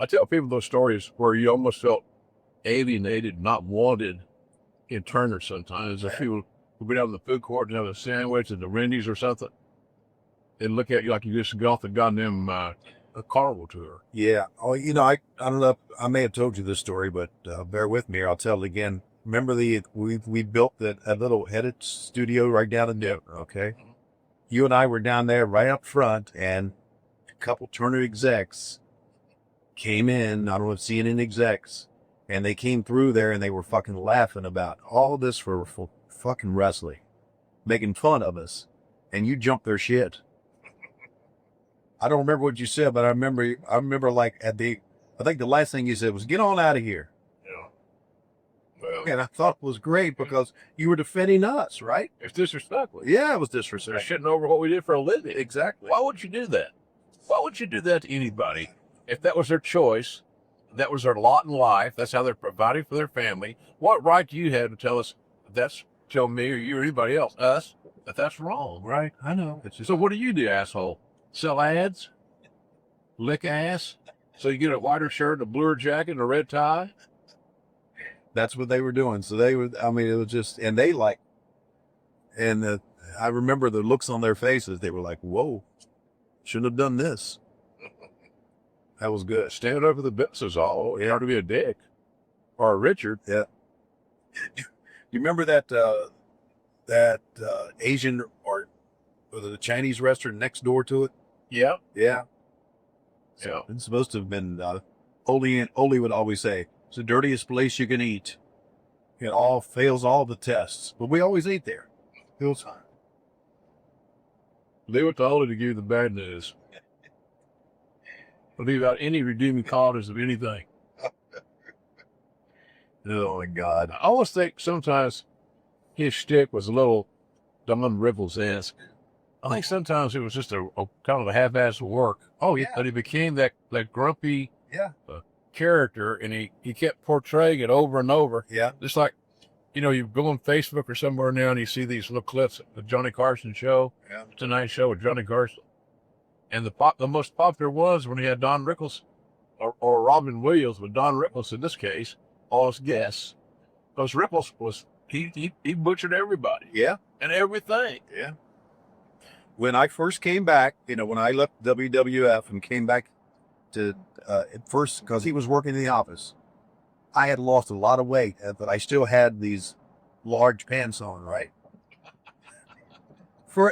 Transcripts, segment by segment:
I tell people those stories where you almost felt alienated, not wanted in Turner sometimes. If people would be down in the food court and have a sandwich at the Wendy's or something, and look at you like you just got off the goddamn a carnival tour. Yeah. Oh, I don't know. I may have told you this story, but bear with me, or I'll tell it again. Remember we built that little edit studio right down in Denver, okay? You and I were down there right up front, and a couple Turner execs came in. I don't know if CNN execs, and they came through there and they were fucking laughing about all this for fucking wrestling, making fun of us, and you jumped their shit. I don't remember what you said, but I remember like I think the last thing you said was, "Get on out of here." Yeah. Well, And I thought it was great because you were defending us, right? it's disrespectful. Yeah, it was They're disrespectful. shitting over what we did for a living. Exactly. Why would you do that? Why would you do that to anybody? If that was their choice, that was their lot in life, that's how they're providing for their family, what right do you have to tell me or you or anybody else, us, that that's wrong? Right. I know. It's just So what do you do, asshole? Sell ads? Lick ass? So you get a whiter shirt, a bluer jacket, and a red tie? that's what they were doing. So they would. I mean, it was just, and they like, and I remember the looks on their faces. They were like, "Whoa, shouldn't have done this." That was good. Stand up for the business all. You have to be a dick. Or a Richard. Yeah. You remember that Asian or the Chinese restaurant next door to it? Yeah. Yeah. Yeah. It's supposed to have been. Oli would always say, "It's the dirtiest place you can eat. It all fails all the tests." But we always ate there. It was fun. Leave it to Oli to give you the bad news. Leave out any redeeming qualities of anything. Oh my God. I always think sometimes his shtick was a little Don Rickles-esque. I think sometimes it was just a kind of a half-assed work. Oh yeah. That he became that grumpy Yeah. character, and he kept portraying it over and over. Yeah. Just like, you go on Facebook or somewhere now and you see these little clips of the Johnny Carson show, Yeah. Tonight Show with Johnny Carson. And the most popular was when he had Don Rickles or Robin Williams, with Don Rickles in this case, as guests. Because Rickles was, he butchered everybody. Yeah. And everything. Yeah. When I first came back, when I left WWF and came back to at first, because he was working in the office, I had lost a lot of weight, but I still had these large pants on, right?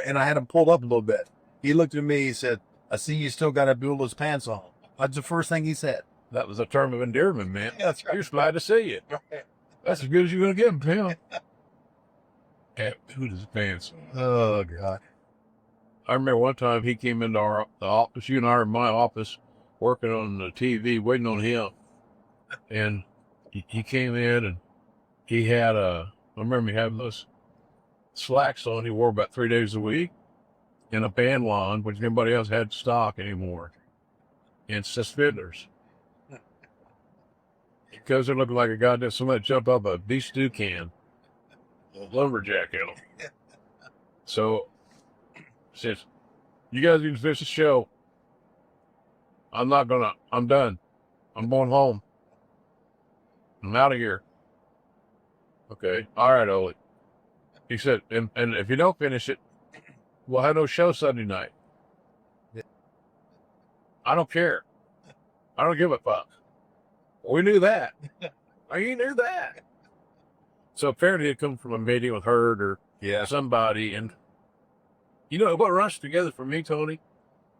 And I had them pulled up a little bit. He looked at me, he said, "I see you still got Abdullah's pants on." That's the first thing he said. That was a term of endearment, man. Yeah, that's right. He was glad to see you. That's as good as you're going to get him, pal. Abdullah's pants. Oh, God. I remember one time he came into the office. You and I were in my office working on the TV, waiting on him. And he came in and he had I remember he having those slacks on he wore about 3 days a week, and a band lawn, which nobody else had stock anymore, and suspenders. Because they're looking like a goddamn somebody jumped off a beef stew can, a lumberjack in them. So, says, "You guys need to finish the show. I'm done. I'm going home. I'm out of here." Okay. All right, Oli. He said, and if you don't finish it, we'll have no show Sunday night. I don't care. I don't give a fuck. We knew that. You knew that. So apparently it come from a meeting with Hurd or somebody. And what rushed together for me, Tony?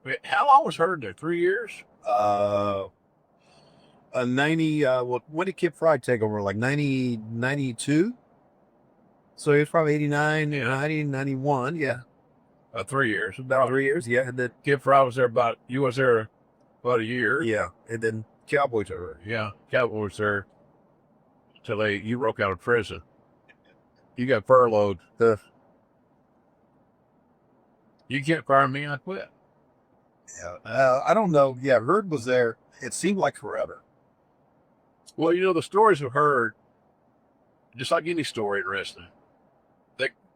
I mean, how long was Hurd there? 3 years? A 90, when did Kid Fry take over? Like 90, 92? So he was probably 89, 90, 91, yeah. 3 years. About 3 years, yeah. And then Kid Fry was there you was there about a year. Yeah, and then Cowboy took over. Yeah, Cowboy was there till you broke out of prison. You got furloughed. You can't fire me, I quit. Yeah, I don't know. Yeah, Hurd was there. It seemed like forever. Well, the stories of Hurd, just like any story in wrestling,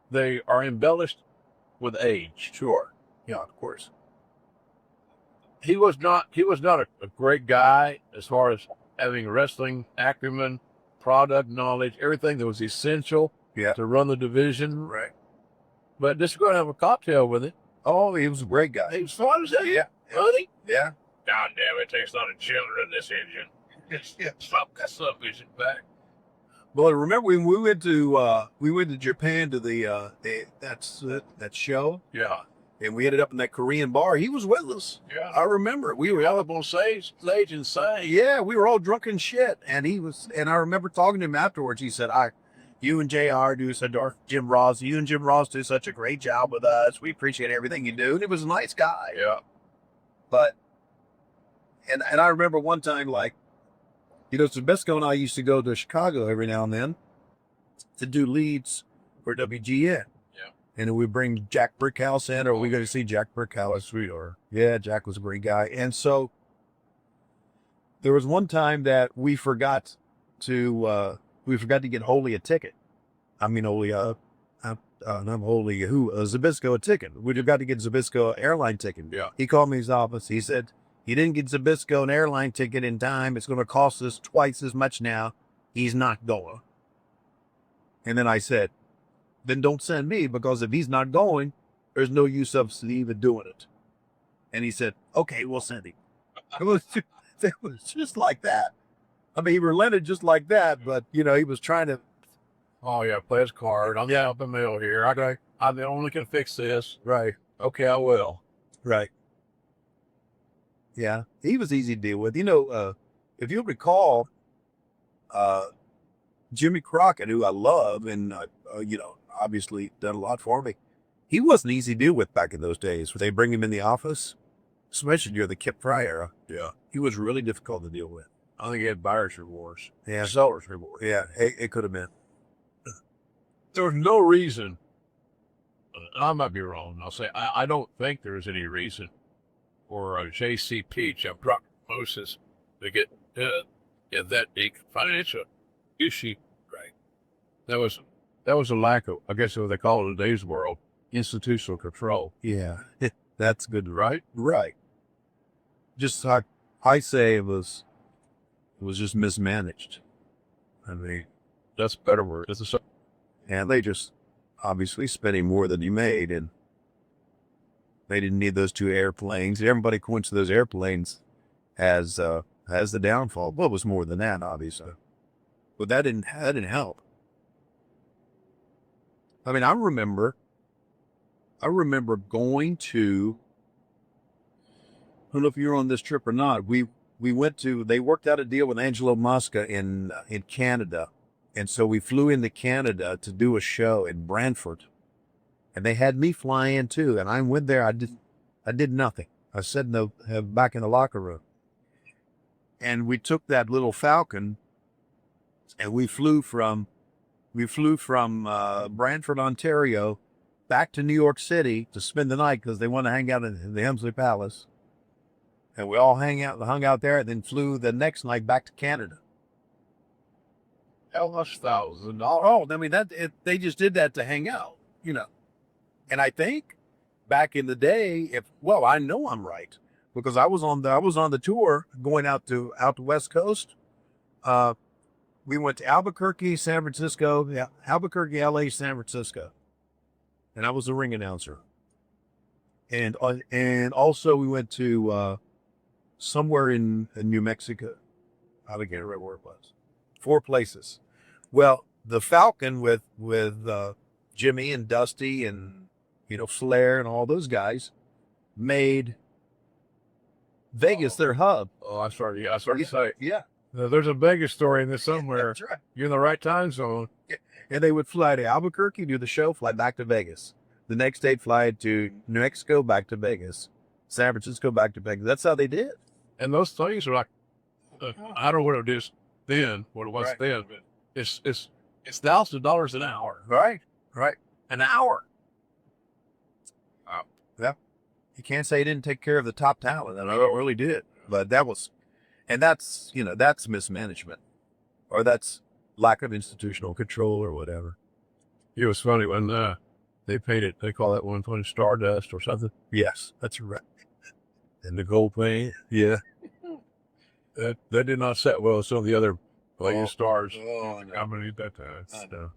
they are embellished with age. Sure. Yeah, of course. he was not a great guy as far as having wrestling acumen, product knowledge, everything that was essential to run the division. Right. But just go and have a cocktail with it. Oh, he was a great guy. He was fun as hell. Yeah. Buddy. Yeah. God damn, it takes a lot of children in this engine. Stop that subvision back. Well, remember when we went to Japan to that show? Yeah. And we ended up in that Korean bar. He was with us. Yeah. I remember. We were up on stage and sang. Yeah, we were all drunk and shit. And I remember talking to him afterwards. He said, you and JR Jim Ross, you and Jim Ross do such a great job with us. We appreciate everything you do. And he was a nice guy. Yeah. But, and I remember one time, like, Zabisco and I used to go to Chicago every now and then to do leads for WGN. And then we bring Jack Brickhouse in, or we go to see Jack Brickhouse. Sweetheart. Yeah, Jack was a great guy. And so there was one time that we forgot to get Holy a ticket. I mean, Zabisco a ticket. We got to get Zabisco an airline ticket. Yeah. He called me in his office. He said, he didn't get Zabisco an airline ticket in time. It's going to cost us twice as much now. He's not going. And then I said, then don't send me, because if he's not going, there's no use of even doing it. And he said, okay, we'll send him. It was just like that. I mean, he relented just like that, but, he was trying to. Oh, yeah, play his card. I'm out the middle here. I the only can fix this. Right. Okay, I will. Right. Yeah, he was easy to deal with. If you'll recall, Jimmy Crockett, who I love and, obviously done a lot for me, he wasn't easy to deal with back in those days. When they bring him in the office, especially near the Kip Fry era. Yeah. He was really difficult to deal with. I think he had buyer's remorse. Yeah. Seller's remorse. Yeah, it could have been. There was no reason, I might be wrong, I'll say, I don't think there's any reason for JCP, Jim Crockett Promotions, to get that big financial issue. Right. That was a lack of, I guess what they call it in today's world, institutional control. Yeah, that's good. Right? Right. Just like I say, it was just mismanaged. I mean, that's a better word. And they just obviously spending more than you made, and they didn't need those 2 airplanes. Everybody points to those airplanes as the downfall. Well, it was more than that, obviously, but that didn't help. I mean, I remember going to, I don't know if you were on this trip or not. They worked out a deal with Angelo Mosca in Canada. And so we flew into Canada to do a show in Brantford, and they had me fly in too. And I went there. I did nothing. I sat back in the locker room, and we took that little Falcon, and we flew from Brantford, Ontario, back to New York City to spend the night, because they wanted to hang out in the Helmsley Palace. And we all hung out there, and then flew the next night back to Canada. $1,000. Oh, I mean, they just did that to hang out, And I think back in the day, I know I'm right, because I was on the tour going out the West Coast. We went to Albuquerque, San Francisco, Albuquerque, LA, San Francisco, and I was the ring announcer. And also we went to somewhere in New Mexico. I can't remember where it was. 4 places. Well, the Falcon with Jimmy and Dusty and Flair and all those guys made Vegas their hub. Oh, I started to say. Yeah. There's a Vegas story in this somewhere. That's right. You're in the right time zone. And they would fly to Albuquerque, do the show, fly back to Vegas. The next day, fly to New Mexico, back to Vegas. San Francisco, back to Vegas. That's how they did. And those things are like, I don't know what it is then, what it was Right. then, but it's $1,000 an hour. Right. An hour. Yeah. You can't say he didn't take care of the top talent. And I really did. But that's mismanagement, or that's lack of institutional control or whatever. It was funny when they call that one Stardust or something. Yes, that's right. And the gold paint. Yeah. That did not set well with some of the other Oh, stars oh, no. coming at that time. I know. So,